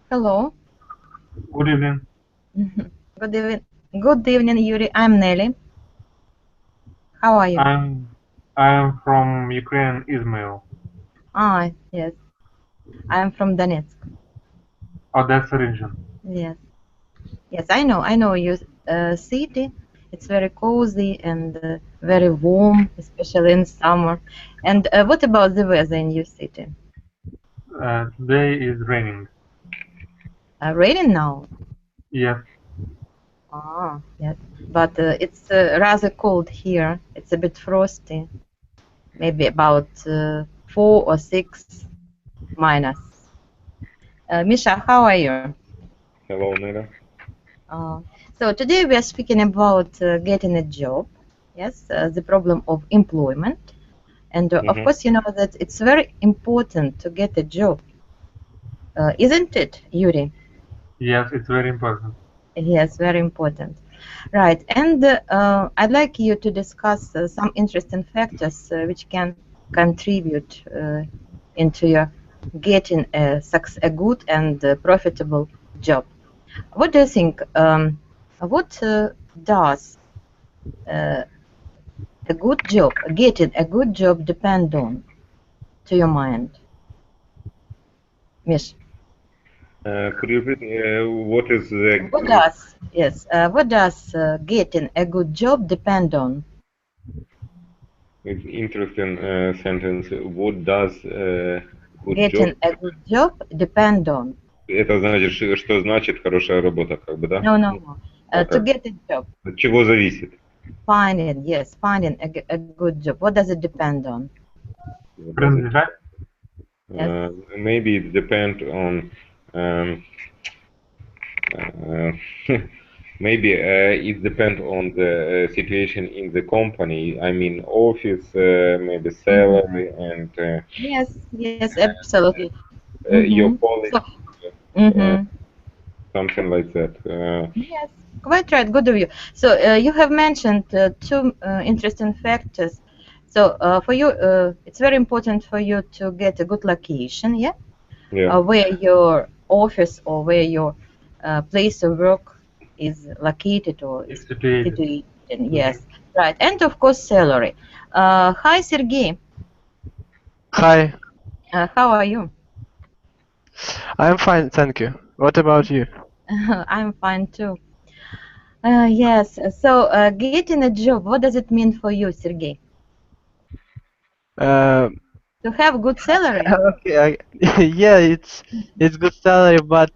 Hello. Good evening. Good evening. Good evening, Yuri. I'm Nelly. How are you? I'm from Ukraine, Izmail, Ah, yes. I'm from Donetsk. Odessa region. Yes. Yes, I know. I know your city. It's very cozy and very warm, especially in summer. And what about the weather in your city? Today is raining. Raining now? Yes, Ah, yes. But it's rather cold here. It's a bit frosty. Maybe about 4 or 6 minus. Misha, how are you? Hello, Neda. Uh, so today we are speaking about getting a job, yes, the problem of employment. And of course, you know that it's very important to get a job, isn't it, Yuri? yes, it's very important. Yes, very important. Right, and I'd like you to discuss some interesting factors which can contribute into your getting a good and profitable job. What do you think? What does a good job, getting a good job depend on, to your mind? Mish, Could you repeat what is what does, yes, what does getting a good job depend on? it's interesting sentence. What does good job? Getting a good job depend on. Это значит, что значит хорошая работа, как бы, да? No, no, no. А To как? get a job, От чего зависит? finding, yes, finding a good job. What does it depend on? Принадлежать? Yes. Maybe it depend on uh, maybe it depends on the situation in the company. I mean, office, maybe salary, and Yes, yes, absolutely. your colleagues, So, something like that. yes, quite right. Good of you. So you have mentioned two interesting factors. So for you, it's very important for you to get a good location, yeah, Yeah. where your office or where your place of work is located or is Situated. situated. Yes, right. And of course, salary. Hi, Sergey. Hi, How are you? I'm fine, thank you. What about you? I'm fine too. Yes. So getting a job, what does it mean for you, Sergey? Uh, To have good salary? okay, yeah, it's good salary, but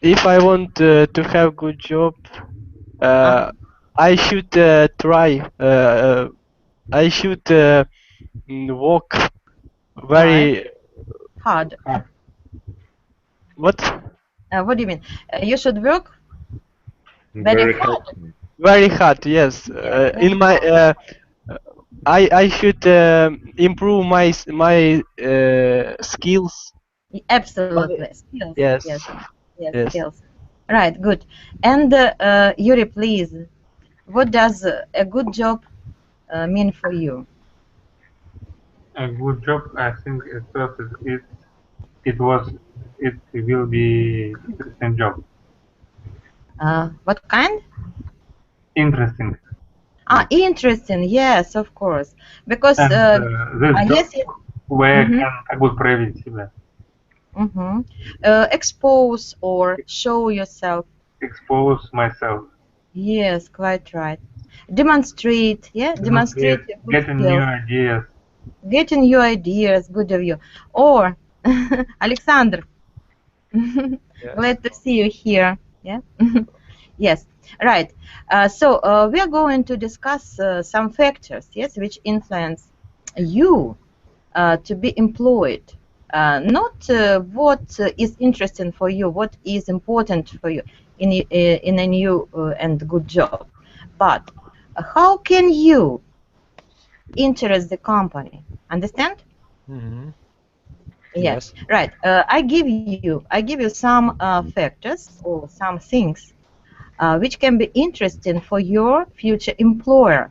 if I want to have good job, I should try. I should work very. Hard. What? What do you mean? You should work Very hard. Very hard. Yes. In my I should improve my skills. Absolutely. Skills. Yes. Yes. Yes. Yes. Skills. Right. Good. And Yuri, please, what does a good job mean for you? A good job, I think at first it will be interesting job. What kind? Interesting. Interesting. Yes, of course. Because And this job yes, where I can как бы проявить себя. Expose or show yourself. Expose myself. Yes, quite right. Demonstrate, yeah, demonstrate your good Getting skills. new ideas. Getting new ideas, good of you. Or Alexander, glad to see you here. Yeah. Yes. Right. So we are going to discuss some factors, yes, which influence you to be employed. Not what is interesting for you, what is important for you in a new and good job, but how can you interest the company? Understand? Yes. Right. I give you some factors or some things which can be interesting for your future employer.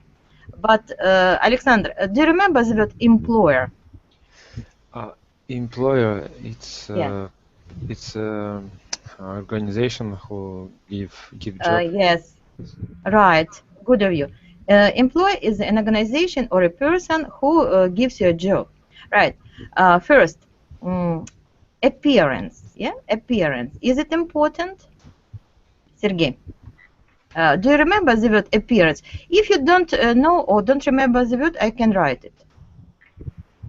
But Alexander, do you remember the word employer? Employer, it's Yeah. it's organization who give job. Yes. Right. Good of you. Employee is an organization or a person who gives you a job. Right. First, appearance. Yeah. Appearance. Is it important, Sergey? Do you remember the word appearance? If you don't know or don't remember the word, I can write it.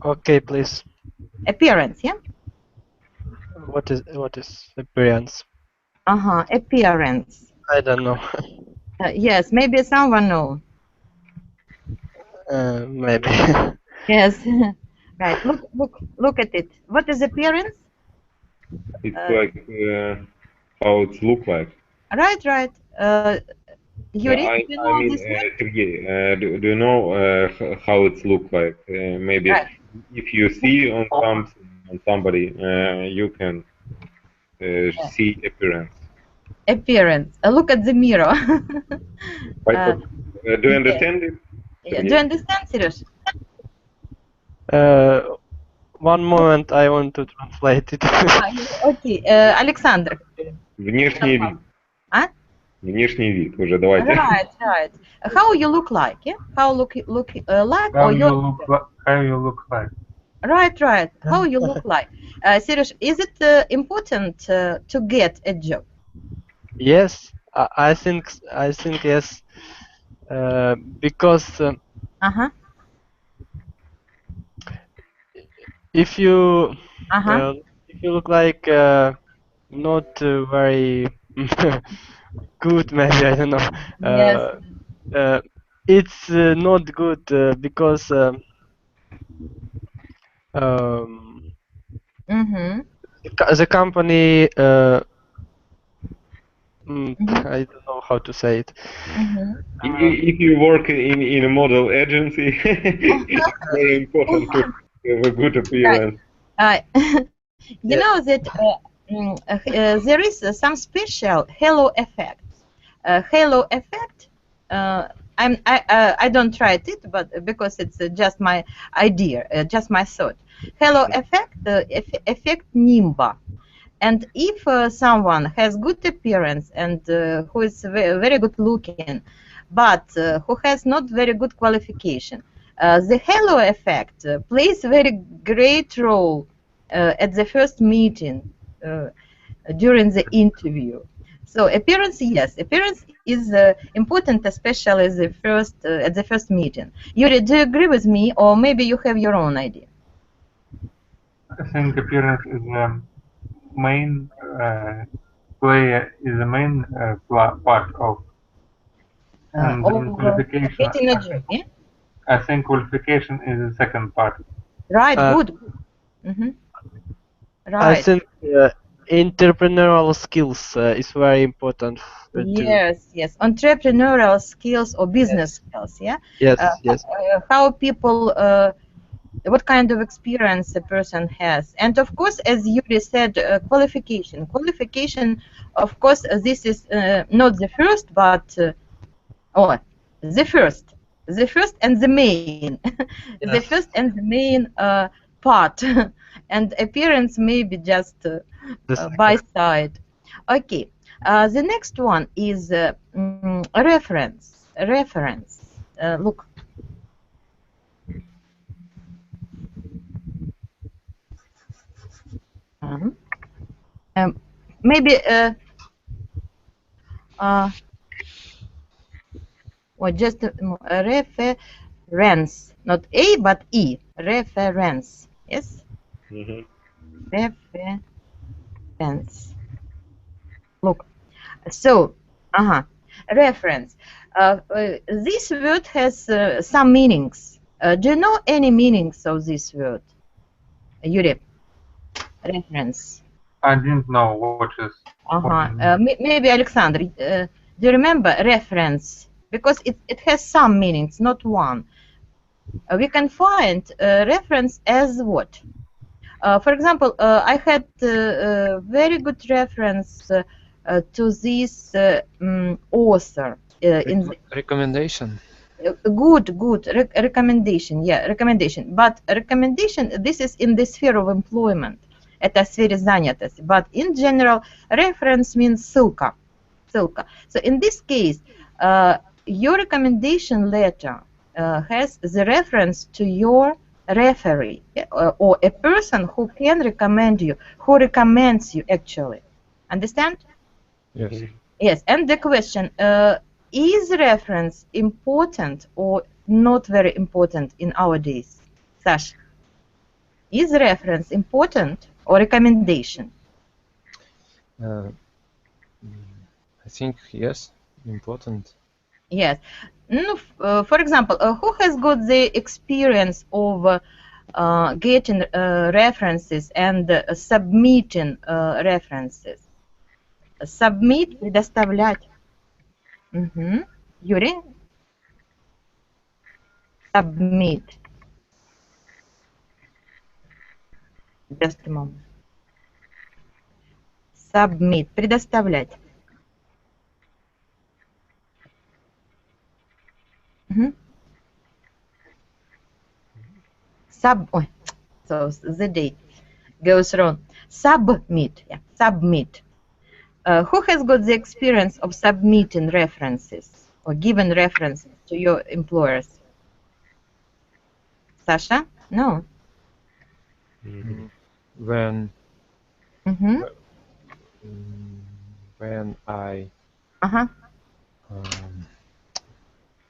Okay, please. Appearance, yeah? What is appearance? Appearance. I don't know. Yes, maybe someone know. Maybe. Yes. Right. Look at it. What is appearance? It's like how it look like. Right. Yuri, do you I know mean, this word? Sergey, do you know how it look like? Maybe Right. if you see on something on somebody, you can see appearance. Appearance. Look at the mirror. But do you Yeah. understand it? Yeah. Do you understand, Serge? One moment, I want to translate it. Okay. Alexander. Внешний вид. А? Внешний вид. Уже давайте. Right. How you look like, yeah? How look like, How or you look like? Right. How you look like. Serge, is it important to get a job? Yes, I think yes. Because if you look like not very good, maybe I don't know. Yes. It's not good because the company. I don't know how to say it. If you work in a model agency, it's very important to have a good appearance. You know that there is some special halo effect. Halo effect. I don't try it, but because it's just my idea, just my thought. Halo effect affect Nimba. And if someone has good appearance and who is very good looking, but who has not very good qualification, the halo effect plays very great role at the first meeting during the interview. So appearance, yes, appearance is important, especially at the first meeting. Yuri, do you agree with me, or maybe you have your own idea? I think appearance is the main part of and then qualification. Getting a job, yeah? I think qualification is the second part. Right, good. I think entrepreneurial skills is very important. Yes, entrepreneurial skills or business skills, yeah? Yes. How people, what kind of experience a person has. And of course, as Yuri said, qualification. Qualification, of course, this is not the first, but, the first and the main. The first and the main part. And appearance may be just by side. Okay. The next one is reference. Look. Maybe or just reference, not A but E. Reference. Yes. Reference. Look. So, reference. This word has some meanings. Do you know any meanings of this word, Yuri? Reference. I didn't know what is. Maybe Alexander, do you remember reference? Because it has some meanings, not one. We can find reference as what? For example, I had a very good reference to this author. Recommendation. Good. Recommendation, yeah, recommendation. But recommendation, this is in the sphere of employment. Это в сфере занятости. But in general, reference means ссылка. Ссылка. So in this case, your recommendation letter has the reference to your referee, or a person who can recommend you, who recommends you actually. Understand? Yes. Yes, and the question, is reference important or not very important in our days? Sash, is reference important or recommendation? I think yes, important. Yes. No, for example, who has got the experience of getting references and submitting references? Submit, предоставлять. Юрий? Submit. Just a moment. Submit, предоставлять. So the date goes wrong. Submit, yeah, submit. Who has got the experience of submitting references or giving references to your employers? Sasha? No. When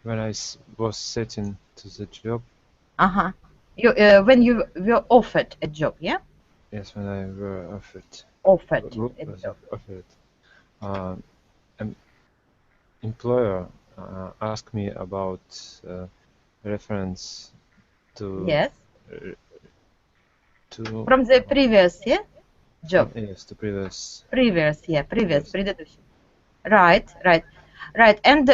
I was setting to the job. When you were offered a job, yeah? Yes, when I were offered. Offered. An employer asked me about reference to. Yes. To. From the previous, yeah, job. Yes, the previous. Предыдущий. Right. And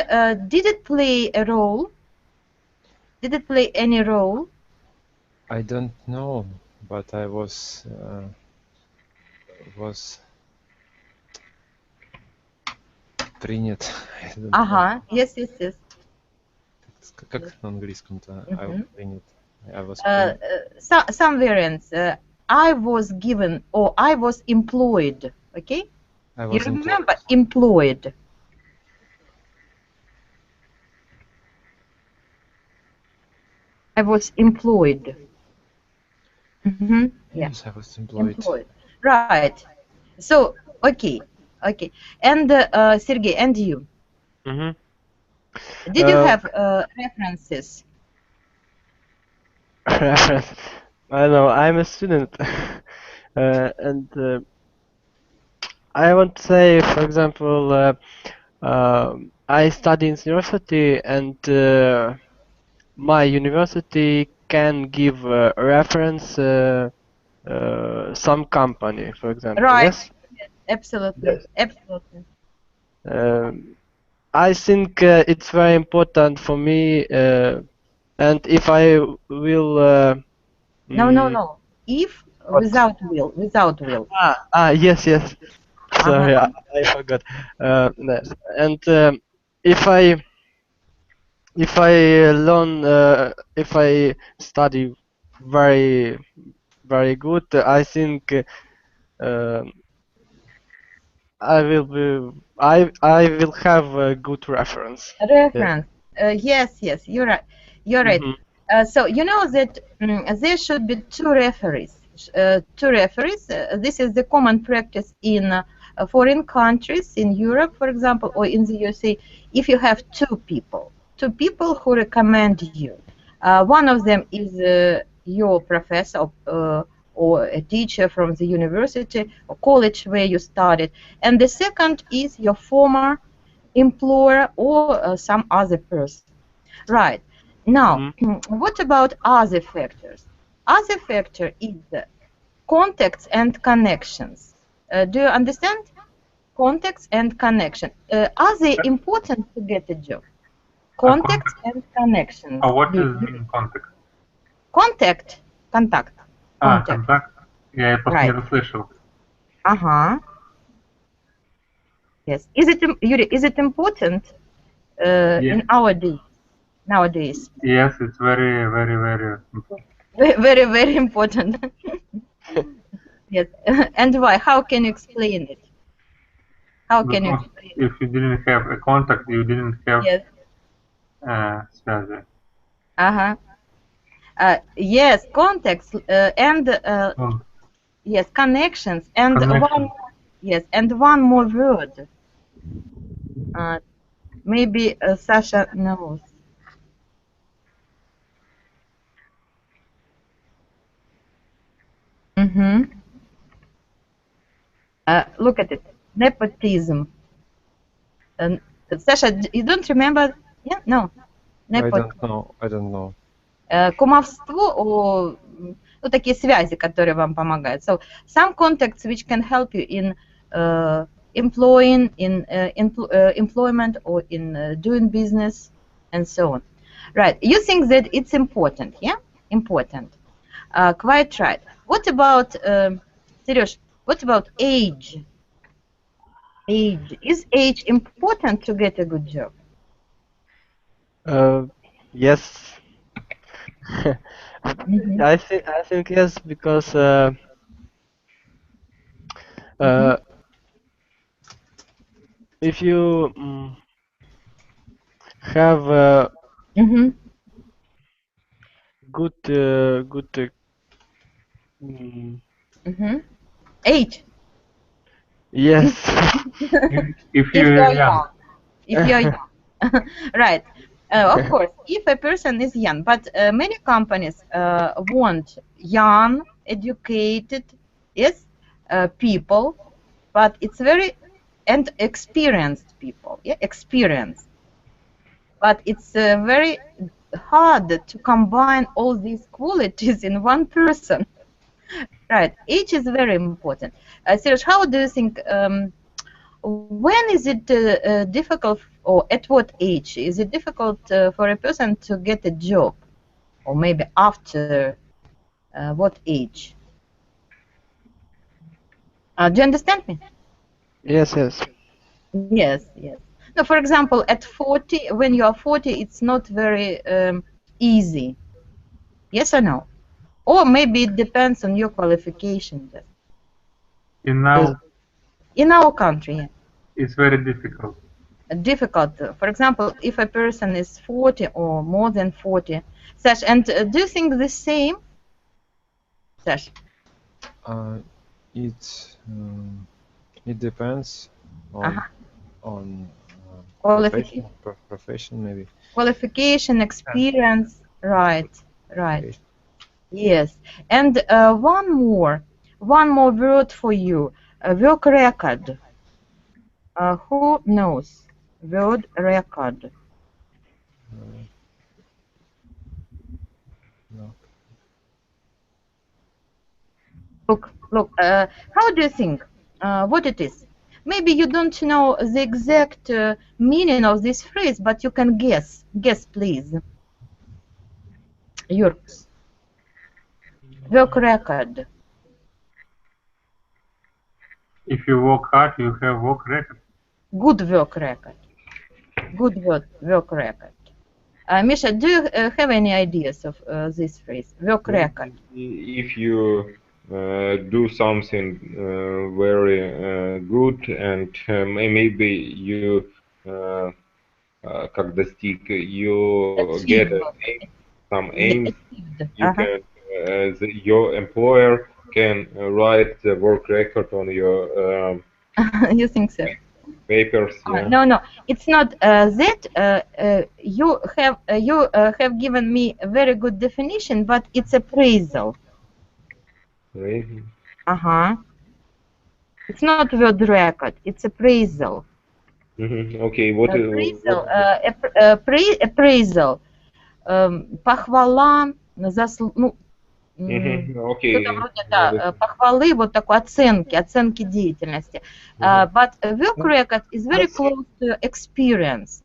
did it play a role? Did it play any role? I don't know, but I was принят. Yes. Как на английском-то? Принят. I was some variants. I was given or I was employed. Okay. You remember employed. I was employed. Yes, I was employed. Right. So, okay. And Sergey, and you? Did you have references? Reference. I know. I'm a student, and I want to say, for example, I study in university, and my university can give reference some company, for example. Right. Yes. Absolutely. I think it's very important for me, and if I will. No. If without will. Yes. Sorry, I forgot. And if I learn, if I study very good, I think I will have a good reference. Reference. Yes. You're right. So you know that there should be two referees. This is the common practice in foreign countries, in Europe, for example, or in the USA. If you have two people who recommend you, one of them is your professor or a teacher from the university or college where you studied, and the second is your former employer or some other person. Right. Now, what about other factors? Other factor is contacts and connections. Do you understand? Contacts and connection. Are they important to get a job? Contacts and connections. What is contact? Контакт. Контакт. Я просто не расслышал. Yes. Is it, Yuri, is it important in our day? nowadays? Yes, it's very, very, very important. Very, very important. Yes. And why? How can you explain it? How can you Because explain it? if you didn't have a contact, you didn't have Yes. связи. Uh-huh. Yes, context and Um, yes, connections and Connection. one more word. Maybe Sasha knows. Mm-hmm. Look at it. Nepotism. Sasha, you don't remember? Yeah? No. I Nepotism. don't know. I don't know. Кумовство, ну, такие связи, которые вам помогают. So, some contacts which can help you in employment or in doing business and so on. Right. You think that it's important, yeah? Important. Quite right. What about, Serёж, what about age? Age. Is age important to get a good job? Yes. Mm-hmm. I think yes, because if you have Mm-hmm. good mm, Mm-hmm. Age. yes. If If you're you're young, young. If you're young. Right. Of course, if a person is young, but many companies want young, educated, yes, people, but it's very and experienced people, yeah, experienced. But it's very hard to combine all these qualities in one person. Right. Age is very important. Serge, how do you think? When is it difficult, or at what age is it difficult for a person to get a job, or maybe after what age? Do you understand me? Yes, yes. Yes, yes. No, for example, at 40, when you are 40, it's not very easy. Yes or no? Or maybe it depends on your qualification. in Yes. now In our country, yeah. it's very difficult. Difficult. For example, if a person is 40 or more than 40, Sash, and do you think the same, Sash? It it depends Uh-huh. on Qualification, profession maybe. qualification, experience, right, right. Profession. Yes. And one more word for you, work record. Who knows? Word record. No. Look. How do you think? What it is? Maybe you don't know the exact meaning of this phrase, but you can guess. Guess, please. Your work record. If you work hard, you have work record. Good work record. Good work record. Misha, do you have any ideas of this phrase? Work record. If you do something very good and maybe you как достиг, you get some aims, Achieved. you can your employer can write the work record on your You think so? papers. Yeah. No. It's not that. You have given me a very good definition, but it's appraisal. Really? It's not word record. It's appraisal. Okay. What is Appraisal. Appraisal. Похвала, ну, Okay. что-то вроде, да, похвалы, вот такой оценки деятельности. But work record is very close to experience.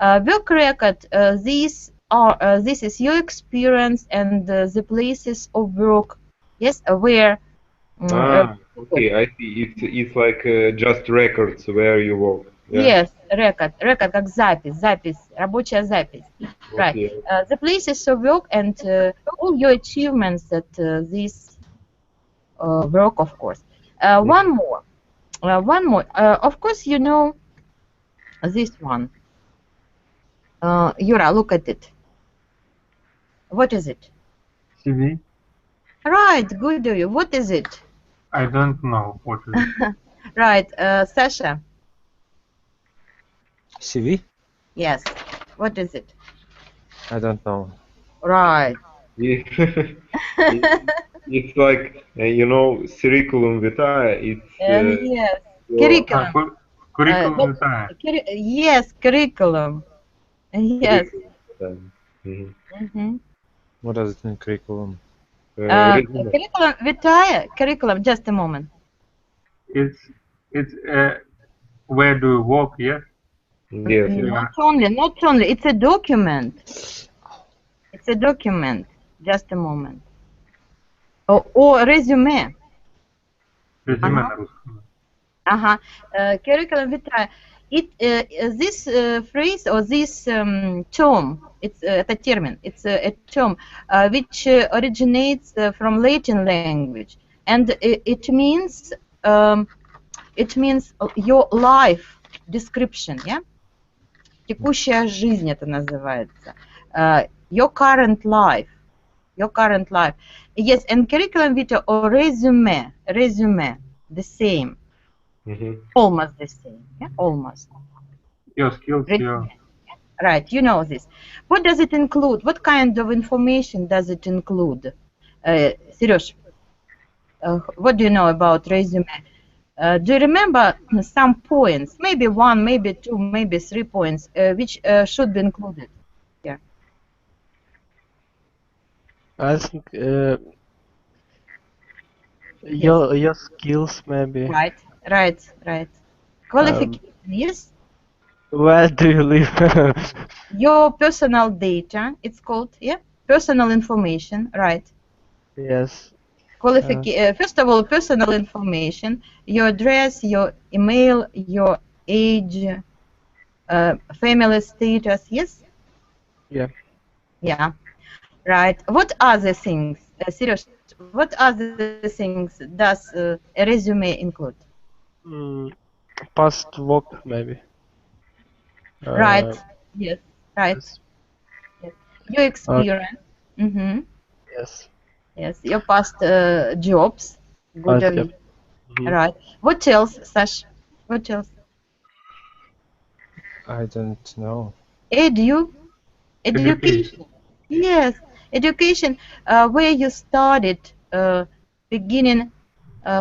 Work record, this is your experience and the places of work, yes, where. Okay, I see. It's like just records where you work. Yes, record как запись, рабочая запись. Right. Okay. The places of work and all your achievements at this work, of course. One more. Of course, you know this one. Yura, look at it. What is it? CV? Right, good of you. What is it? I don't know what is it. Right, Sasha. CV? Yes. What is it? I don't know. Right. It's like, you know, curriculum vitae. It's Yes. your, Curriculum. Curriculum vitae. Yes, curriculum. Yes. curriculum. Mhm. Mhm. What does it mean, curriculum? Resume. Curriculum vitae. Curriculum. Just a moment. It's where do you work? Yes. Yes. Not only. It's a document. It's a document. Just a moment. Or resume. Резюме на русском. Curriculum vitae. This phrase or this term, it's это термин. It's a term which originates from Latin language, and it means your life description, yeah. Текущая жизнь это называется. Your current life. Yes, and curriculum vitae or resume, the same. Almost the same, yeah, almost. Your skills, your... Right, you know this. What does it include? What kind of information does it include? Serёж, what do you know about resume? Do you remember some points, maybe 1, maybe 2, maybe 3 points, which should be included here? I think your skills maybe. Right. Qualification, yes? Where do you live? Your personal data, it's called, yeah? Personal information, right. Yes. First of all, personal information, your address, your email, your age, family status, yes? Yeah. Right. What other things, Serёж, what other things does a resume include? Past work maybe. Right. Yes. Right. Yes. Yes. Your experience. Yes. Your past jobs. Good of you. Right. What else, Sash? What else? I don't know. Education. Yes. Education, where you started beginning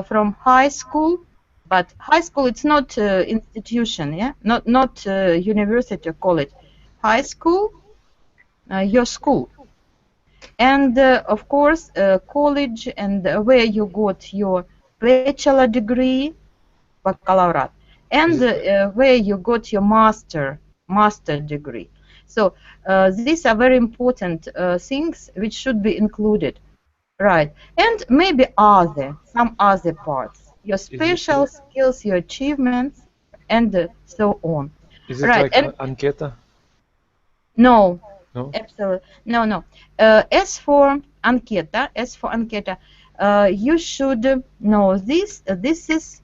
from high school, but high school it's not institution, yeah, not university or college. High school, your school, and of course college, and where you got your bachelor degree, baccalaureate, and where you got your master degree. So these are very important things which should be included, right? And maybe some other parts, your special skills, your achievements, and so on. Is it like Anketa? No. No? Absolutely. No. As for Anketa, you should know this. This is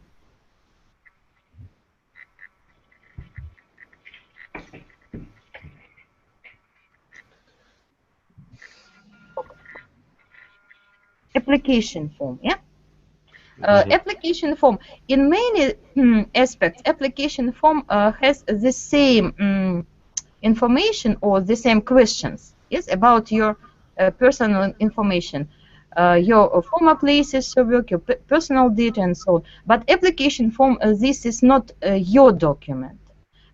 application form, yeah? Application form. In many aspects, application form has the same information or the same questions, yes, about your personal information, your former places of work, your personal data, and so on. But application form, this is not your document.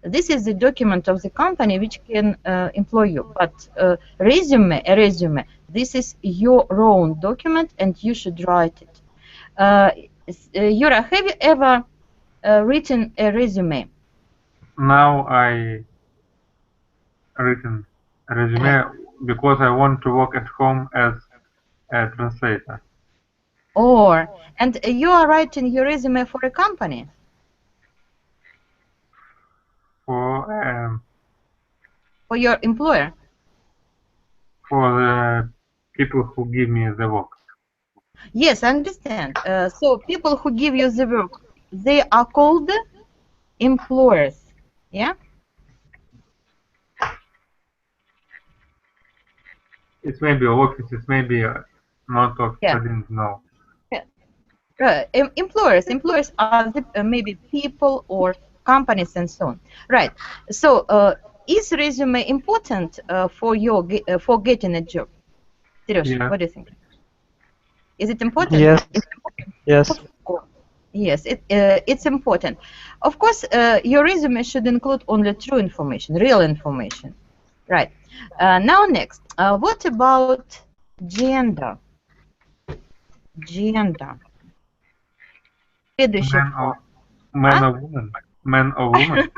This is the document of the company which can employ you. But a resume, this is your own document, and you should write it. Yura, have you ever written a resume? Now I written a resume because I want to work at home as a translator. And you are writing your resume for a company? For your employer? For the people who give me the work. Yes, I understand. So people who give you the work, they are called employers. Yeah? It's maybe offices, maybe not office, Yeah. I didn't know. Employers are maybe people or companies and so on. Right. So is resume important for your for getting a job? Seriously, Yeah. what do you think? Is it important? Yes. Yes. Yes, it's important. Of course, your resume should include only true information, real information. Right. Now next, what about gender? Gender. Следующая фраза. Man or woman? Man or woman?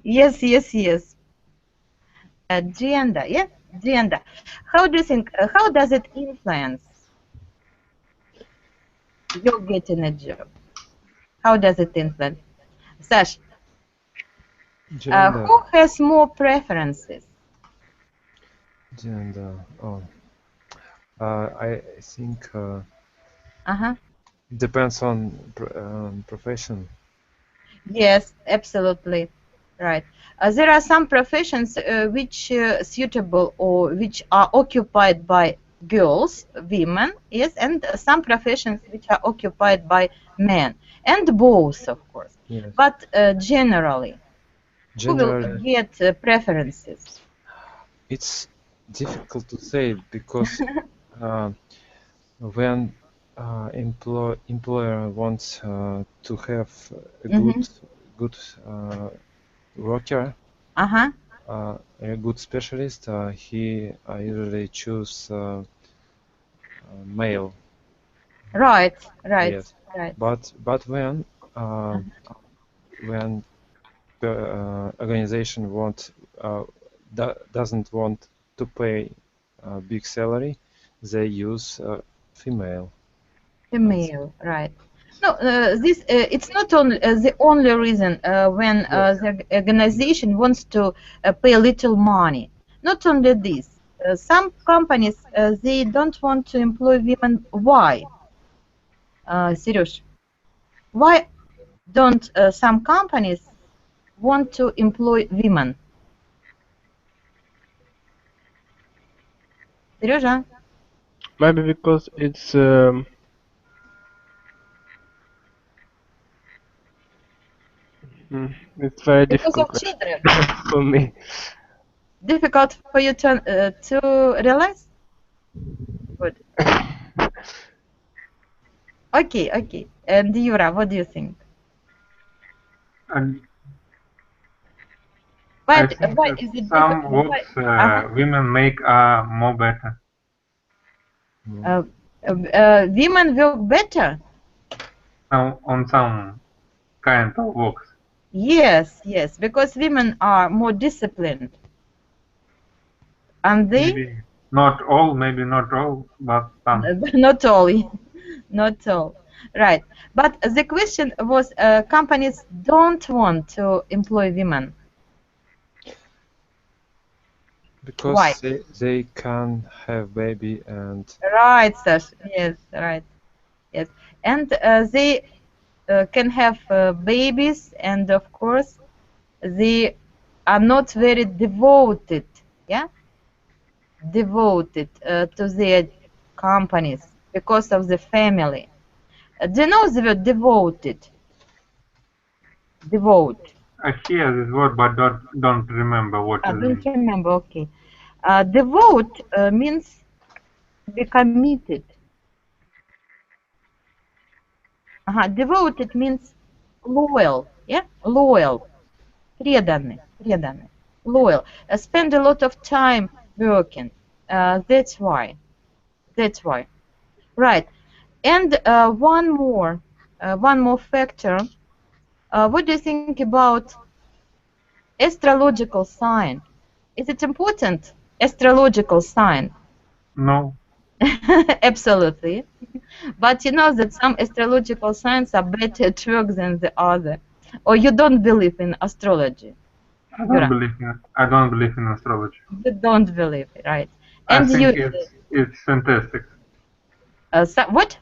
Yes, yes, yes. Gender, yeah, gender. How do you think? How does it influence you getting a job? How does it influence? Sash, Gender. who has more preferences? Gender. Oh. I think Uh-huh. depends on profession. Yes, absolutely. Right. There are some professions which suitable or which are occupied by girls, women, yes, and some professions which are occupied by men, and both, of course. Yes. But generally, who will Generally, get preferences? it's difficult to say because when employer wants to have a good worker, Uh-huh. a good specialist, he usually choose male. Right, right, Yes. right. But when the organization doesn't want to pay a big salary, they use female. Female, right. No, this it's not only the only reason when the organization wants to pay little money. Not only this, some companies they don't want to employ women. Why? Serious. Why don't some companies want to employ women? Serежа? Maybe because it's it's very Because difficult of children. for me. Difficult for you to realize? Good. Okay, okay. And Yura, what do you think? And Why, I think why is it some difficult? works women make are more better. Women work better? On some kind of works. Yes, yes, because women are more disciplined. And they? Maybe not all, but some. Not all, not all. Right. But the question was, companies don't want to employ women. Because Why? they can have baby and Right, Sash. Yes, right. Yes. And they can have babies, and of course, they are not very devoted, yeah? Devoted to their companies because of the family. Do you know the word devoted? Devote. I hear this word, but don't remember what I it don't means. remember, okay. Devote means be committed. Devoted means loyal, yeah? Loyal. Преданный, преданный. Loyal. Spend a lot of time working. That's why. That's why. Right. And one more factor. What do you think about astrological sign? Is it important? Astrological sign? No. Absolutely. But you know that some astrological signs are better at work than the other. Or you don't believe in astrology? I don't believe in astrology. You don't believe it, right? I And think you, it's fantastic. what?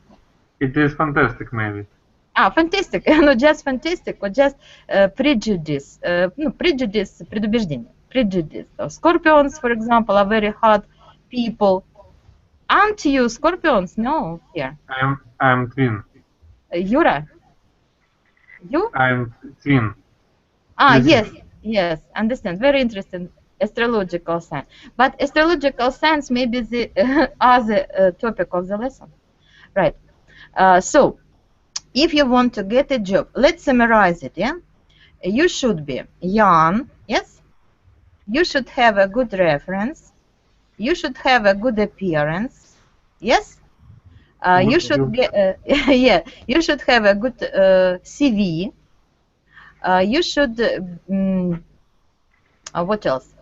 It is fantastic, maybe. Fantastic. Not just fantastic, or just prejudice. No, prejudice, предубеждение. Prejudice. So scorpions, for example, are very hard people. Aren't you scorpions? No, here. I'm twin. Yura? You? I'm twin. Yes, yes, understand. Very interesting astrological sign. But astrological signs may be the other topic of the lesson. Right. So, if you want to get a job, let's summarize it, yeah? You should be young, yes? You should have a good reference. You should have a good appearance, yes? You should get, yeah, you should have a good CV. You should, what else?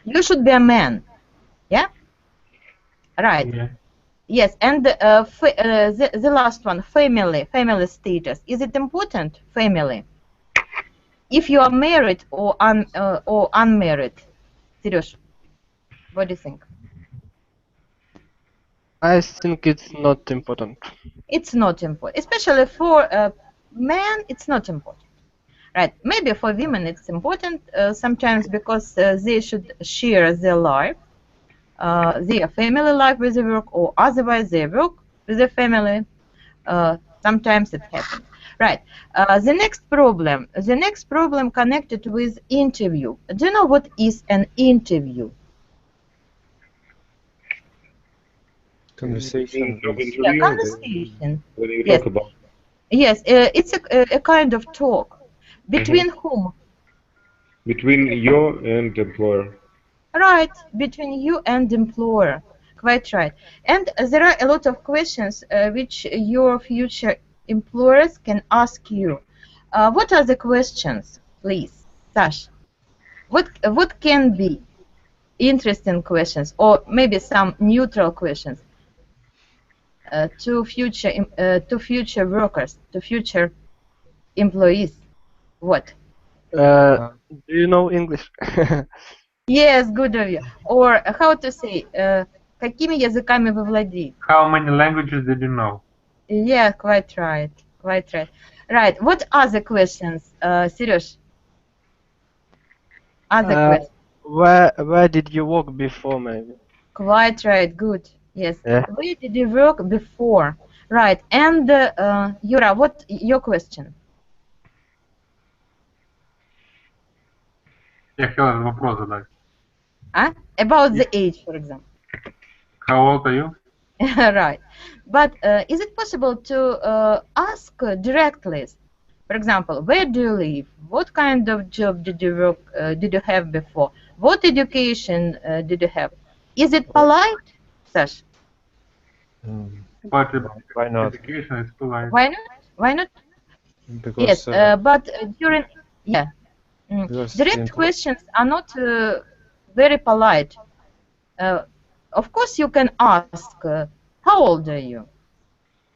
You should be a man, yeah? Right. Yeah. Yes, and the last one, family status. Is it important, family? If you are married or unmarried, Serёж, what do you think? I think it's not important. It's not important, especially for men. It's not important, right? Maybe for women it's important sometimes because they should share their life, their family life with their work, or otherwise they work with their family. Sometimes it happens. Right. The next problem connected with interview. Do you know what is an interview? Job Conversation with interview, Yeah, conversation. when you Yes. talk about Yes, it's a kind of talk. Between whom? between you and employer. Right, between you and employer. Quite right. And there are a lot of questions which your future employers can ask you. What are the questions, please, Sash? What can be interesting questions, or maybe some neutral questions to future workers, to future employees? What? Do you know English? Yes, good of you. Or how to say, какими языками вы владеете? How many languages did you know? Yeah, quite right. Quite right. Right. What other questions, Serёж? Other questions. Where did you work before, maybe? Quite right. Good. Yes. Yeah. Where did you work before? Right. And Yura, what your question? Я хотел этот вопрос задать. About the age, for example. How old are you? Right. But is it possible to ask directly? For example, where do you live? What kind of job did you work? Did you have before? What education did you have? Is it polite, Sash? But Why not? education is polite. Why not? Why not? Because Yes, but during because direct questions are not very polite. Of course, you can ask, how old are you?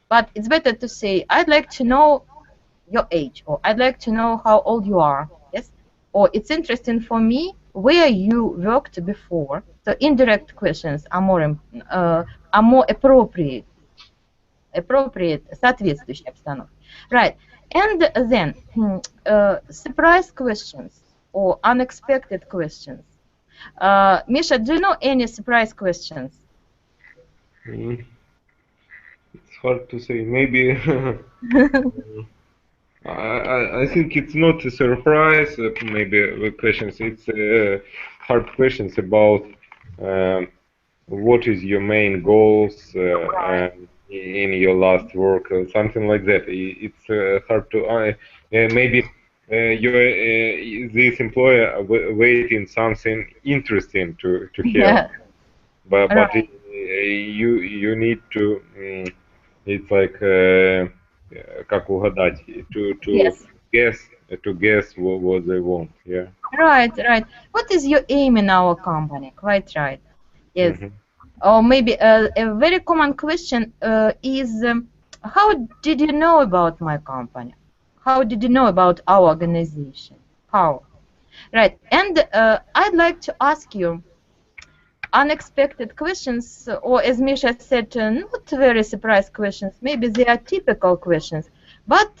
But it's better to say, I'd like to know your age, or I'd like to know how old you are. Yes, or it's interesting for me where you worked before. So indirect questions are more appropriate, соответствующей обстановке. Right. And then surprise questions or unexpected questions. Misha, do you know any surprise questions? It's hard to say. Maybe I think it's not a surprise. Maybe the questions. It's hard questions about what is your main goals in your last work, or something like that. It's hard to maybe this employer waiting something interesting to hear, Yeah. but Right. you need to it's like как угадать, to Yes. guess what they want. Yeah. Right, right. What is your aim in our company? Quite right. Yes. Or maybe a very common question is, how did you know about my company? How did you know about our organization? How? Right, and I'd like to ask you unexpected questions, or as Misha said, not very surprise questions. Maybe they are typical questions, but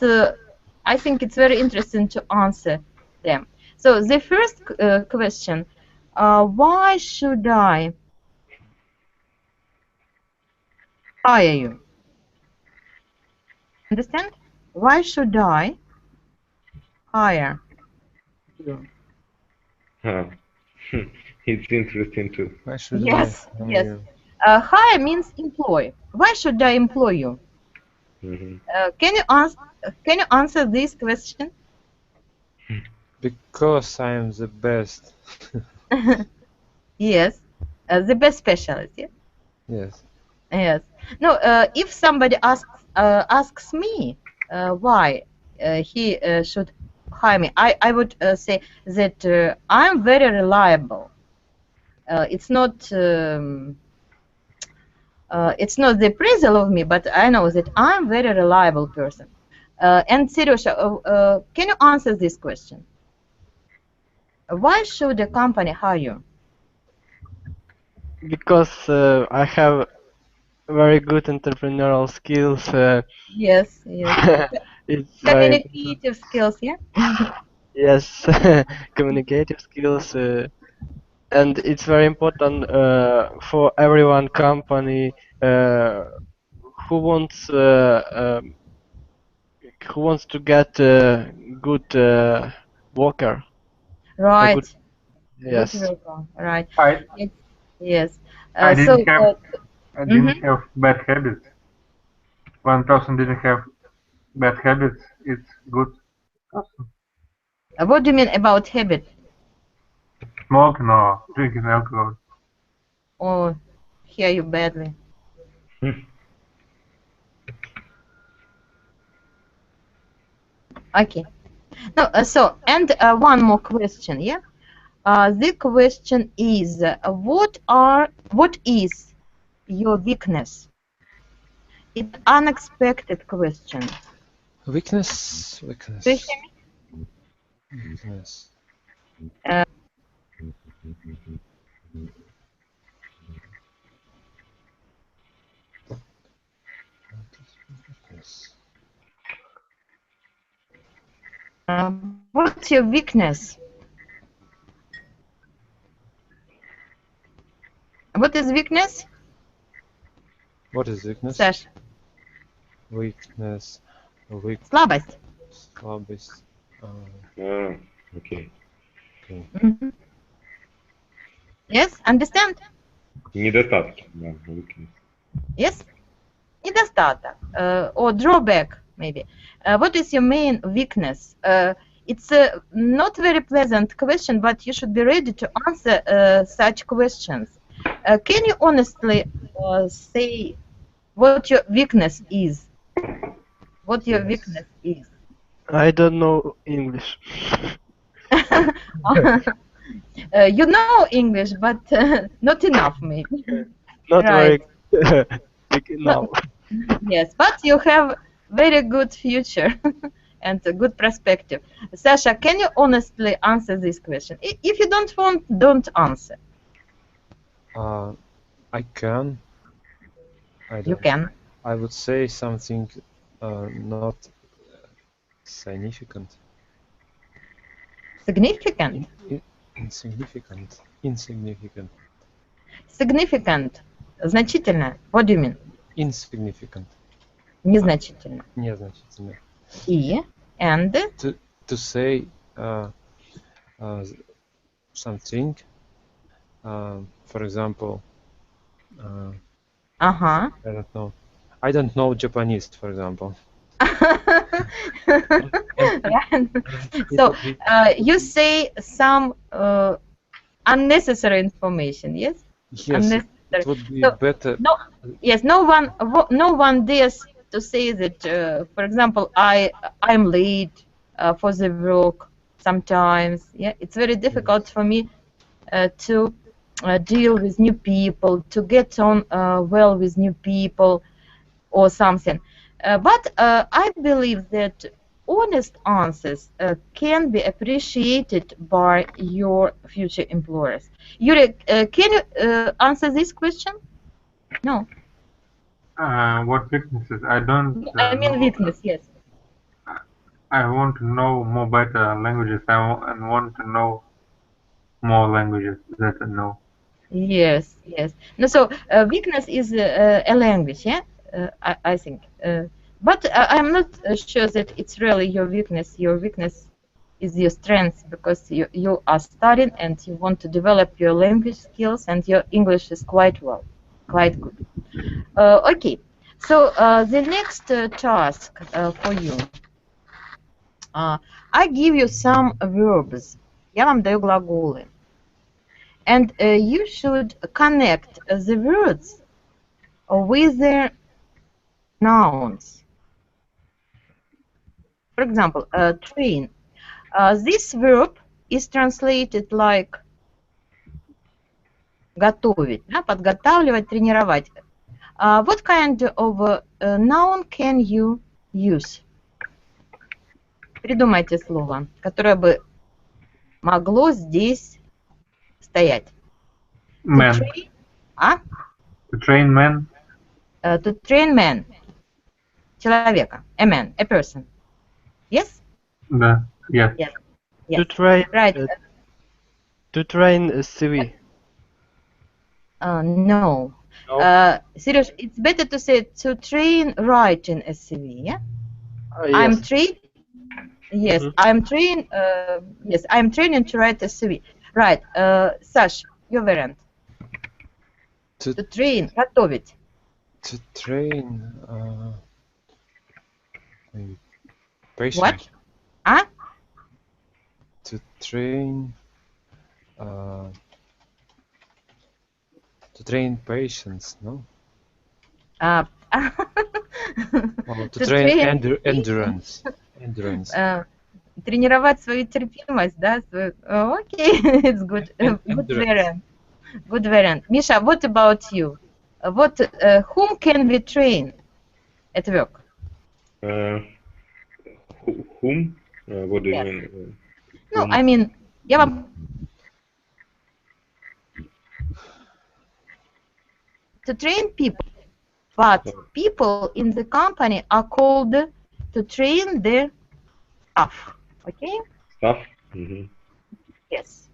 I think it's very interesting to answer them. So the first question, why should I hire you? Understand? Why should I hire you? Huh. It's interesting too. Why should Yes, I hire yes. you? Hire means employ. Why should I employ you? Mhm. Can you answer this question? Because I am the best. Yes, the best specialist. Yeah? Yes. Yes. No. If somebody asks me why he should hire me, I would say that I'm very reliable. It's not the appraisal of me, but I know that I'm a very reliable person. And Serosha, can you answer this question? Why should a company hire you? Because I have very good entrepreneurial skills. Yes, yes. It's very important. Communicative skills, yeah? Yes, communicative skills, and it's very important for everyone company who wants who wants to get a good worker. A good, Right. Good yes. worker. Right. I Yes. I So, didn't have bad habits. One person didn't have bad habits. It's good person. what do you mean about habit? Smoking or drinking alcohol. Oh, hear you badly. Okay. No. So, and one more question. Yeah. The question is, what is your weakness? It's unexpected question. Weakness. Do you Weakness. hear me? Weakness. Weakness. What's your weakness? What is weakness? What is weakness? Саш, Weakness. Weak. слабость. Слабость. Okay. Mhm. Yes, understand? Недостатки. Да, weakness. Yes? Недостаток. Or drawback, maybe. What is your main weakness? It's a not very pleasant question, but you should be ready to answer such questions. Can you honestly say what your weakness is? What your Yes. weakness is? I don't know English. You know English, but not enough, maybe. Not Right. very big enough. Yes, but you have very good future and a good perspective. Sasha, can you honestly answer this question? If you don't want, don't answer. I can. I You don't. can. I would say something not significant. Significant. Insignificant. Insignificant. Significant. Значительно. What do you mean? Insignificant. Незначительно. Незначительно. И. And. To say something, for example, Uh-huh. I don't know. I don't know Japanese, for example. So you say some unnecessary information, yes? Yes, Unnecessary. it would be So, better. No, yes, no one dares to say that. For example, I'm late for the work sometimes. Yeah, it's very difficult for me to deal with new people, to get on well with new people, or something. But I believe that honest answers can be appreciated by your future employers. Yuri, can you answer this question? No. What weaknesses? I don't I mean know. weakness, yes. I want to know more better languages. And want to know more languages that I know. Yes, yes. No, so weakness is a language, yeah, I think. But I'm not sure that it's really your weakness. Your weakness is your strength because you are studying and you want to develop your language skills and your English is quite well, quite good. Okay, so the next task for you. I give you some verbs. Я вам даю глаголы. And you should connect the words with their nouns. For example, train. This verb is translated like готовить, да, подготавливать, тренировать. What kind of noun can you use? Придумайте слово, которое бы могло здесь стоять. Man. To train, To train man. To train man. Человека. A man. A person. Yes? Да. Yes. Yes. To Yes. train, Right. to train a CV. No. No. Seriously, it's better to say to train writing a CV. Yeah. I'm Yes. trained. Yes, Mhm. I'm trained. Yes, I'm training to write a CV. Right. Sash, your variant. To, To train, готовить. to train maybe patient. What? А? To train uh, to train patience, no? Uh, Or to To train train endurance. Endurance. Тренировать свою терпимость, да? Okay, it's good. Good Endurance. variant. Good variant. Misha, what about you? Whom can we train at work? Whom? What do you Yes. mean? No, Whom? I mean, я вам... To train people, but people in the company are called to train their staff. Okay? Stuff? Mm-hmm. Yes.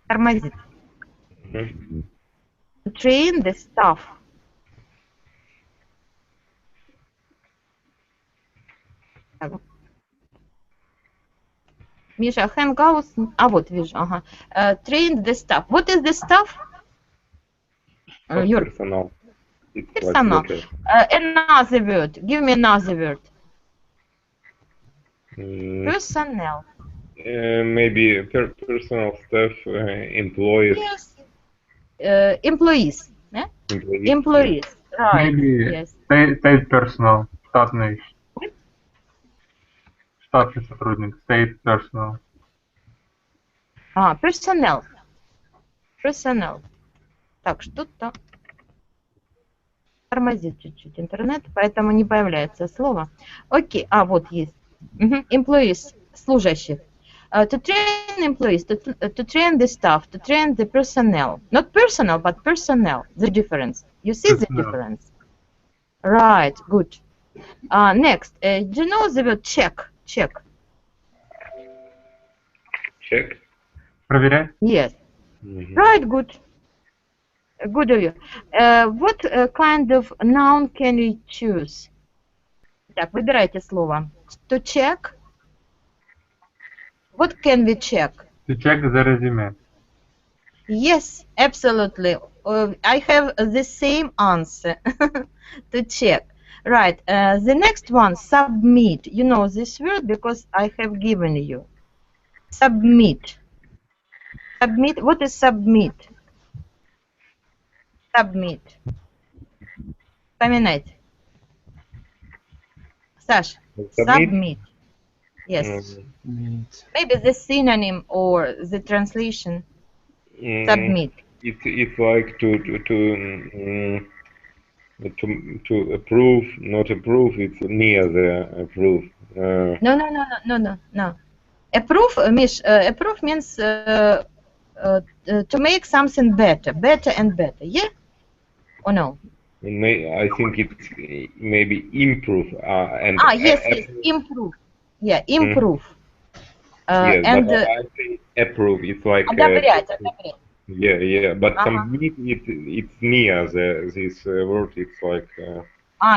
Тормозит. Mm-hmm. To train the staff. Миша, Hangouts. Вот вижу. Ага. Train the staff. What is the staff? Юр, Personal. It's like Personal. workers. Another word. Give me another word. Personnel. Maybe personal staff, employees. Yes. Employees. Yeah? Employees. Employees. Right. Maybe Yes. state personnel. Штатный. Штатный сотрудник. State personnel. Personnel. Personnel. Так, что-то тормозит чуть-чуть интернет, поэтому не появляется слово. Окей, вот есть. Employees, служащих. To train employees, to train the staff, to train the personnel. Not personal, but personnel. The difference. You see the Personnel. difference? Right, good. Next, do you know the word check? Check. Check. Проверять. Yes. Mhm. Right, good. Good of you. What kind of noun can we choose? Так, выбирайте слово. To check. What can we check? To check the resume. Yes, absolutely. I have the same answer. To check. Right. The next one, submit. You know this word because I have given you. Submit. Submit. What is submit? Submit. Вспоминайте. Саш, submit. Yes. Meet. Maybe the synonym or the translation. Submit. It's like to to approve, not approve. It's near the approve. No. Approve, Mish, approve means to make something better and better, yeah? Or no? I think it's maybe improve and Yes, improve. Yeah, improve. yes, And but I think approve. It's like одобрять. yeah. But submit it's near this word. It's like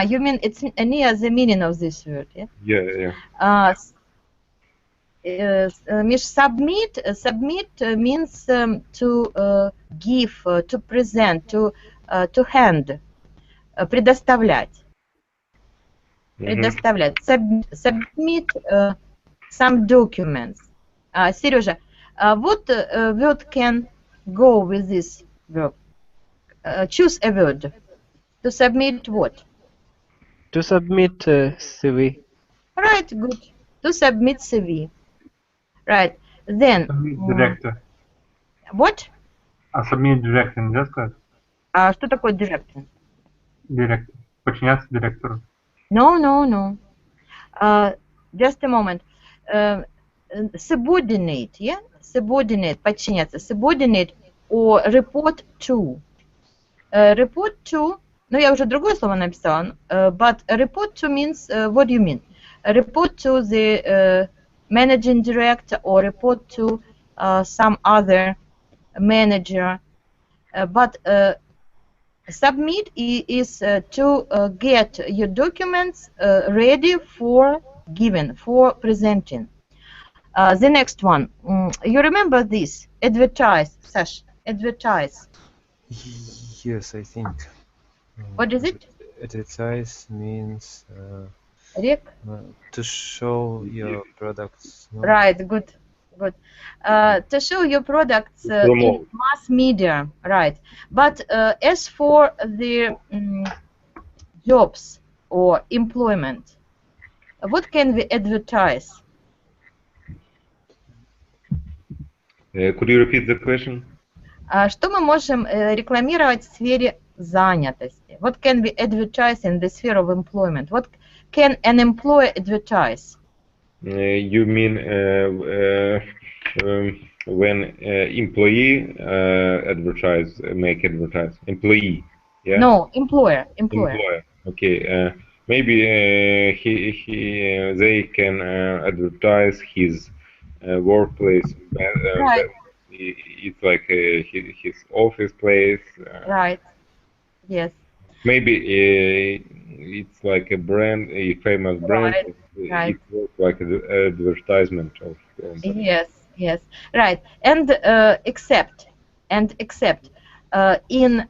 you mean it's near the meaning of this word, yeah? yeah. Mish, submit means to give, to present, to hand, предоставлять. Предоставлять. Submit some documents. Сережа, what word can go with this verb? Choose a word. To submit what? To submit CV. Right, good. To submit CV. Right. Then. Submit director. What? Submit director, нельзя сказать? Что такое director? Директор. Подчиняться директору. No. Just a moment. Subordinate, yeah? Subordinate, подчиняться. Subordinate or report to. Report to, ну я уже другое слово написала, but report to means, what do you mean? Report to the managing director or report to some other manager. But submit is to get your documents ready for giving, for presenting. The next one, you remember this? Advertise, Sash. Advertise. Yes, I think. What is it? Advertise means Rick? to show your products. No? Right, good. To show your products in mass media, right. But as for the jobs or employment, what can we advertise? Could you repeat the question? Что мы можем рекламировать в сфере занятости? What can we advertise in the sphere of employment? What can an employer advertise? You mean when employee make advertise? Employee, yeah? No, employer. Okay. Maybe they can advertise his workplace. Right. It's like his office place. Right. Yes. Maybe it's like a brand, a famous brand. Right. It looks like an advertisement of. Yes. Right. And accept in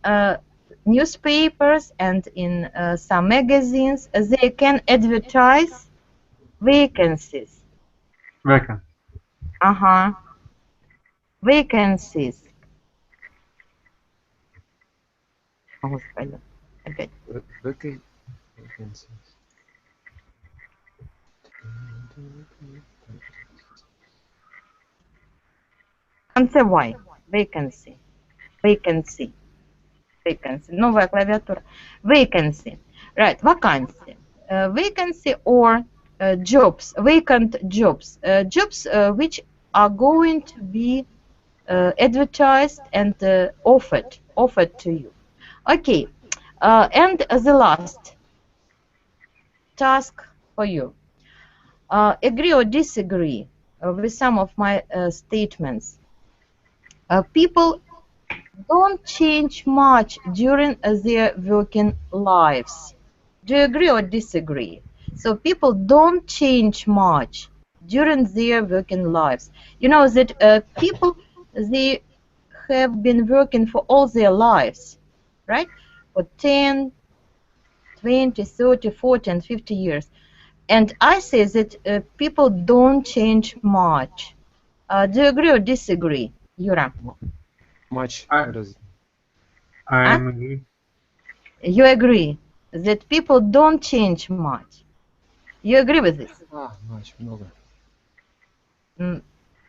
newspapers and in some magazines, they can advertise vacancies. Vacancies. Господи, опять. Vacancies. В конце Y. Vacancy. Новая клавиатура. Vacancy. Right. Вакансия. Vacancy or jobs. Vacant jobs. Jobs which are going to be advertised and offered to you. Okay. And the last task for you. Agree or disagree with some of my statements. People don't change much during their working lives. Do you agree or disagree? So people don't change much during their working lives. You know that people, they have been working for all their lives, right? For 10, 20, 30, 40, and 50 years. And I say that people don't change much. Do you agree or disagree, Yura? Much. I agree. You agree that people don't change much. You agree with this? Much, много.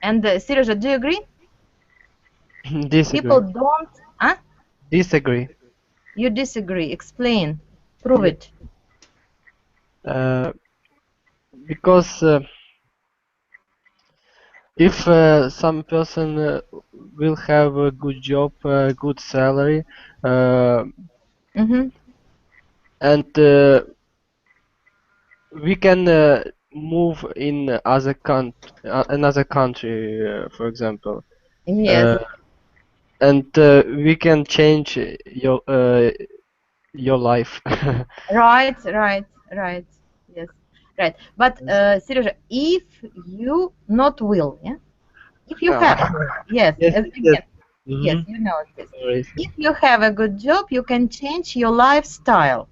And Serежа, do you agree? Disagree. People don't. Disagree. You disagree. Explain. Prove it. Because if some person will have a good job, good salary, Mm-hmm. and we can move in another country, for example, Yes. and we can change your life. Right. Yes. Right. But Serежа, if you not will, yeah, if you have, yes, Yes, again, yes. yes, Mhm. you know this. Sorry. If you have a good job, you can change your lifestyle.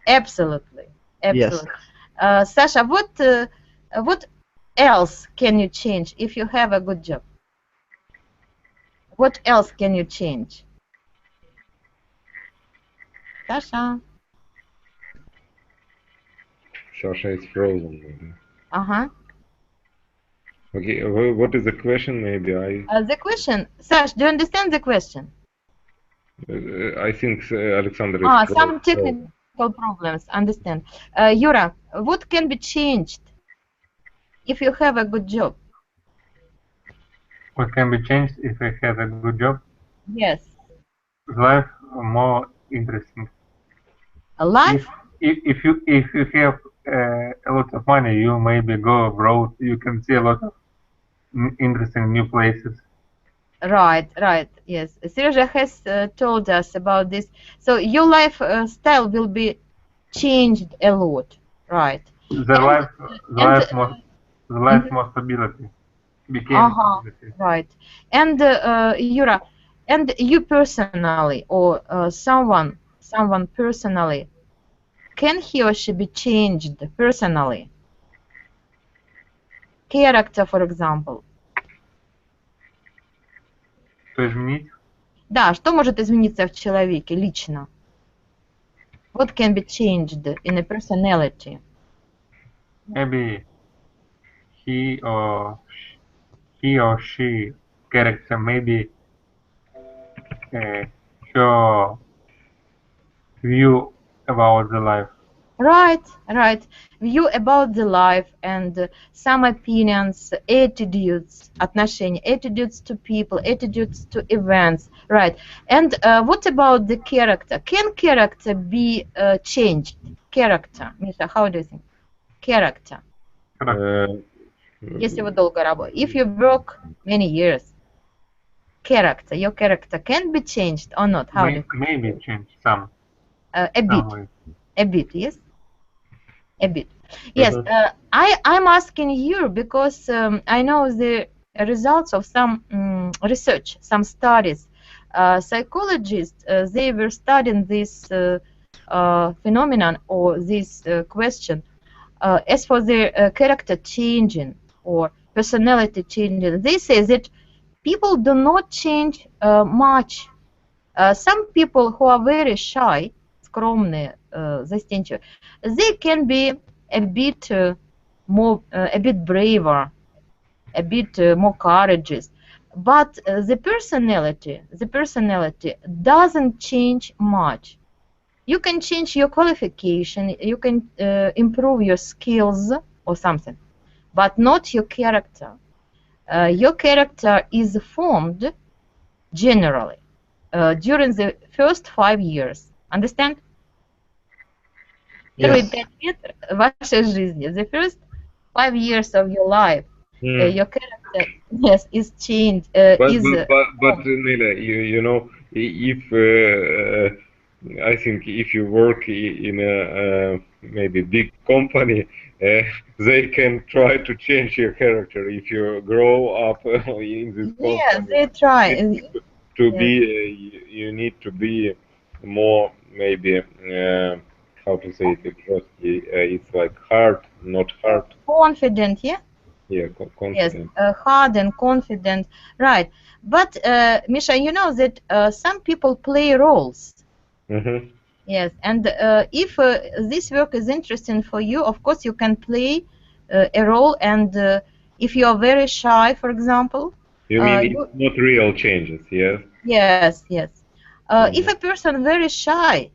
Absolutely, Yes. absolutely. Sasha, what else can you change if you have a good job? What else can you change? Sasha. Sasha is frozen. Maybe. Uh-huh. Okay, what is the question? Maybe The question, Sash, do you understand the question? I think Alexander is Some frozen. technical problems, understand. Yura, what can be changed if you have a good job? What can be changed if I have a good job? Yes. Life more interesting. A life? If you have a lot of money, you maybe go abroad. You can see a lot of interesting new places. Right, yes. Sergio has told us about this. So your life style will be changed a lot, right? The life more stability became stability. Right. And Yura, and you personally or someone personally, can he or she be changed personally? Character, for example. Что изменить? Да, что может измениться в человеке лично? What can be changed in a personality? Maybe he or she character, maybe her view about the life. Right. View about the life and some opinions, attitudes, отношения, attitudes to people, attitudes to events. Right. And what about the character? Can character be changed? Character. Misha, how do you think? Character. Если вы долго работаете. If you work many years. Character. Your character can be changed or not? How do you think? Maybe change some. A bit, yes? A bit. Yes, I'm asking you because I know the results of some research, some studies. Psychologists, they were studying this phenomenon or this question. As for their character changing or personality changing, they say that people do not change much. Some people who are very shy, скромные, застенчивые, they can be a bit more, a bit braver, a bit more courageous. But the personality doesn't change much. You can change your qualification, you can improve your skills or something, but not your character. Your character is formed generally during the first 5 years. Understand? Первые 5 лет вашей жизни. The first 5 years of your life, your character, yes, is changed. But Nela, you know, if I think if you work in a maybe big company, they can try to change your character if you grow up in this company. Yes, they try. You need to be more maybe how to say it? It's like hard, not hard. Confident, yeah. Yeah, confident. Yes, hard and confident, right? But Misha, you know that some people play roles. Mm-hmm. Yes, and if this work is interesting for you, of course you can play a role. And if you are very shy, for example, you mean it's not real changes, yes? Yes. If a person very shy,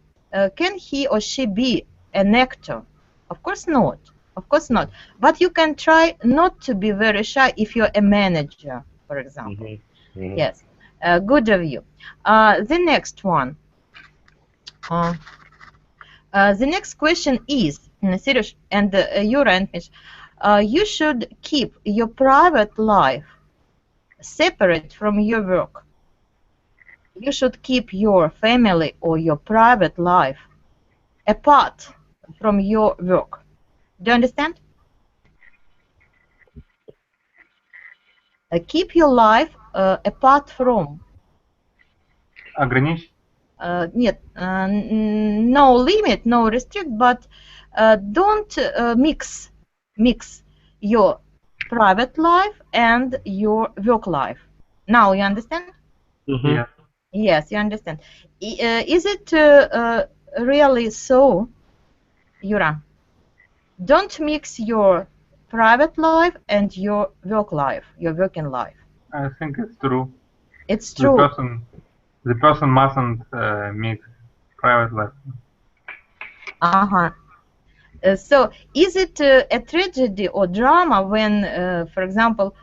can he or she be an actor? Of course not. Of course not. But you can try not to be very shy if you're a manager, for example. Yes. Good of you. The next one. The next question is, Seroj and Yura and Mish, you should keep your private life separate from your work. You should keep your family or your private life apart from your work. Do you understand? Keep your life apart from. Ограничить? Нет, no limit, no restrict, but don't mix your private life and your work life. Now you understand? Yes. Yes, you understand. Is it really so, Yura? Don't mix your private life and your work life, your working life. I think it's true. It's true. The person mustn't mix private life. So, is it a tragedy or drama when, for example,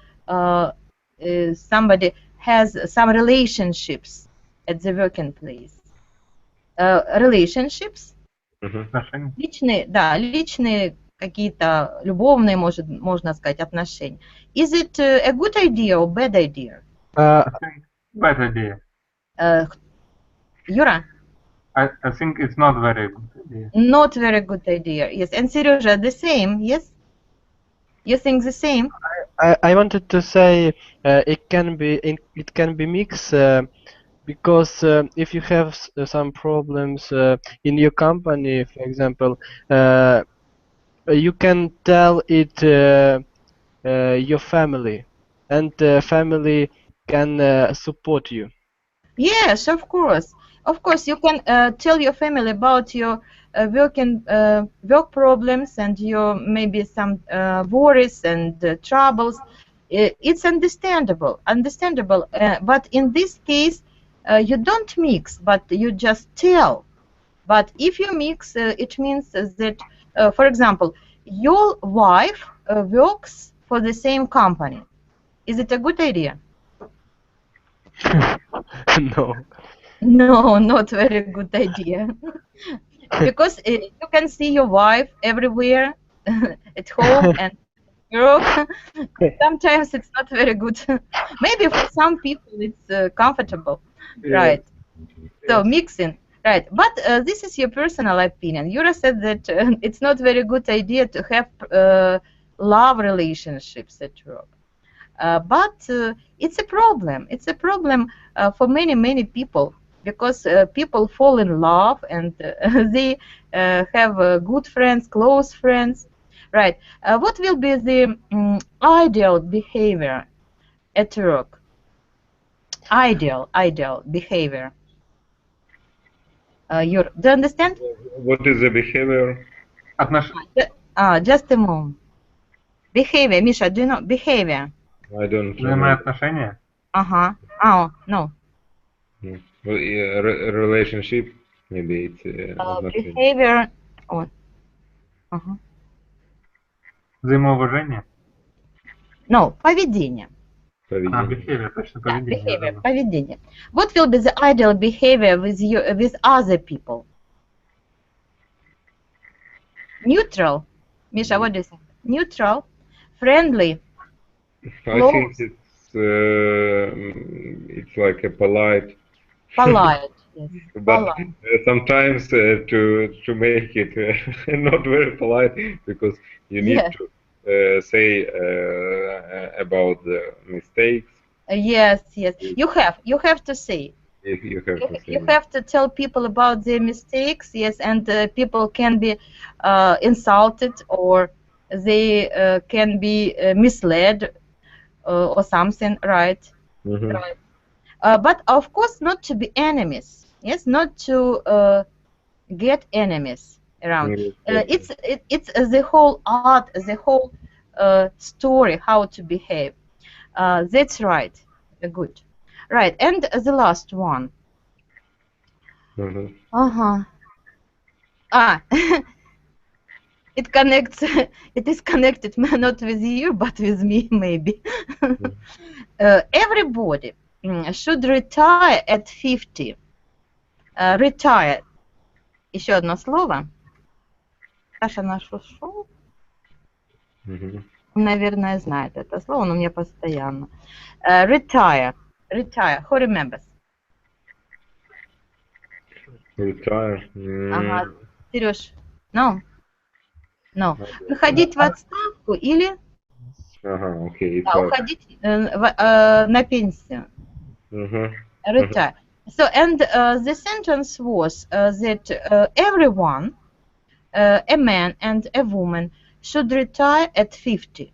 somebody has some relationships at the working place? Relationships? Отношения. Личные какие-то любовные, можно сказать, отношения. Is it a good idea or bad idea? I think bad idea. Yura? I think it's not very good idea. Not very good idea, yes. And Seryoja, the same, yes? You think the same? I wanted to say it can be mixed because if you have some problems in your company, for example, you can tell it your family, and family can support you. Yes, of course. Of course, you can tell your family about your work problems and your maybe some worries and troubles. It's understandable, but in this case, you don't mix, but you just tell. But if you mix, it means that, for example, your wife works for the same company. Is it a good idea? No. No, not very good idea. Because you can see your wife everywhere at home and work. Sometimes it's not very good. Maybe for some people it's comfortable, right? So mixing, right? But this is your personal opinion. Yura said that it's not very good idea to have love relationships at work. But it's a problem. It's a problem for many people because people fall in love and they have good friends, close friends, right? What will be the ideal behavior at work? Ideal behavior. Do you understand? What is the behavior? Just a moment. Behavior, Misha, do you know behavior? I don't know. Взаимоотношения? Oh, no. Relationship, maybe it's отношения. Behavior. Взаимоуважение? No, поведение. Behavior, точно, поведение. Behavior, поведение. What will be the ideal behavior with other people? Neutral. Misha, what do you think? Neutral, friendly. I think it's like a polite. Polite. Yes. But Polite. sometimes to make it not very polite because you need to say about the mistakes. Yes. You have to say. You have to say. You have to tell people about their mistakes. Yes, and people can be insulted or they can be misled or something, right? Right. But of course, not to be enemies. Yes, not to get enemies around. It's the whole art, the whole story how to behave. That's right. Good. Right. And the last one. Ah, it connects. It is connected not with you, but with me, maybe. Everybody should retire at 50. Retire. Еще одно слово. Саша наш ушел. Наверное, знает это слово, но мне постоянно. Retire. Retire. Who remembers? Retire. Ага. Сереж, no? No. Выходить в отставку или Окей. да, уходить на пенсию. Retire. So, and the sentence was that everyone, a man and a woman, should retire at 50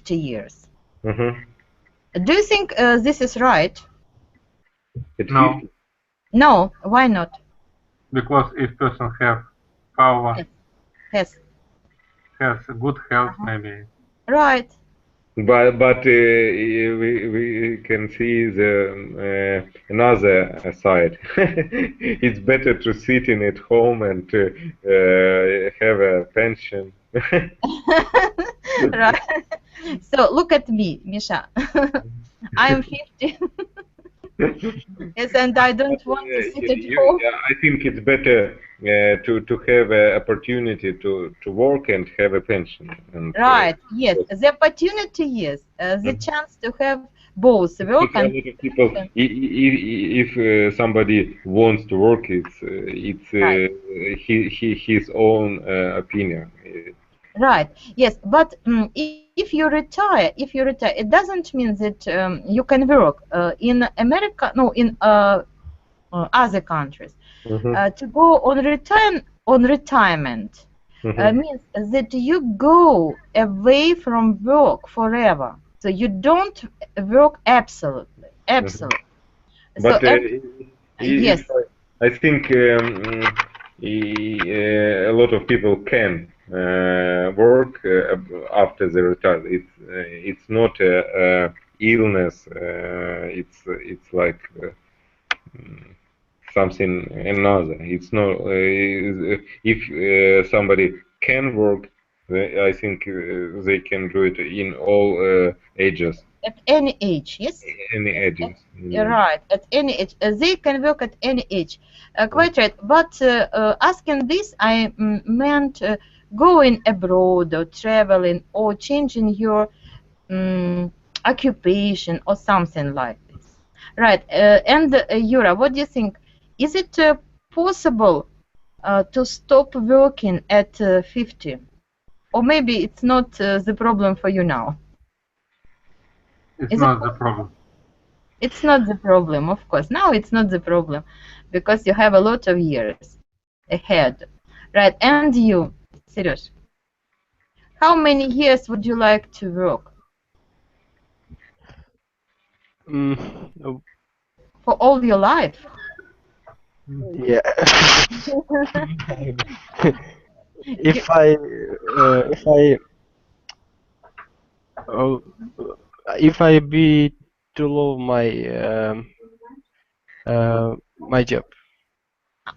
years. Do you think this is right? No, No, why not? because if person have power, Yes. has good health, maybe. Right. But we can see the another side. It's better to sit in at home and to have a pension. Right. So look at me, Misha. I am 50. Yes, and I don't want to sit at home. I think it's better to have an opportunity to work and have a pension. And, Right. Yes. The opportunity, yes. The chance to have both work and people. If somebody wants to work, it's right. his own opinion. Right. Yes, but if you retire, it doesn't mean that you can work in America. No, in other countries. To go on retirement means that you go away from work forever. So you don't work absolutely. But So yes. I think a lot of people can work after they retire. It's not a illness. It's like something another. It's not. If somebody can work, I think they can do it in all ages. At any age, yes. Any ages. Right, at any age. They can work at any age. Quite right. But asking this, I meant going abroad or traveling or changing your occupation or something like this. Right. And Yura, what do you think? Is it possible to stop working at 50? Or maybe it's not the problem for you now? It's not the problem. It's not the problem, of course. Now it's not the problem because you have a lot of years ahead. Right, and you, Seroj, how many years would you like to work? For all your life? Yeah. if I be to love my job.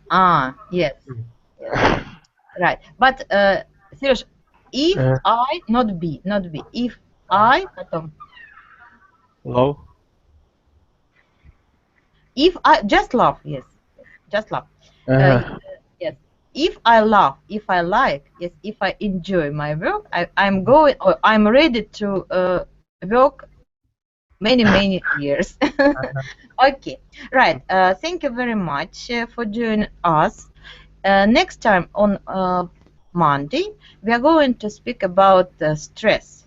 Ah, yes. Right, but Seroj, if I not be, if I потом. Love. If I just love, yes, just love. Yes, if I love, if I like, yes, if I enjoy my work, I'm going, or I'm ready to work many years. Okay, right. Thank you very much for joining us. Next time on Monday, we are going to speak about stress,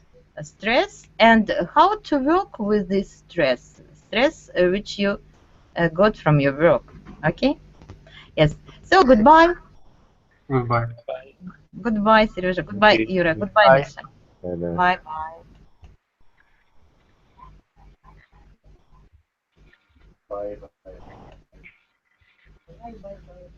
and how to work with this stress which you got from your work. Okay. Yes. So goodbye. Goodbye. Goodbye, Serежа. Goodbye, Yura. Goodbye, Misha. Bye bye. Bye.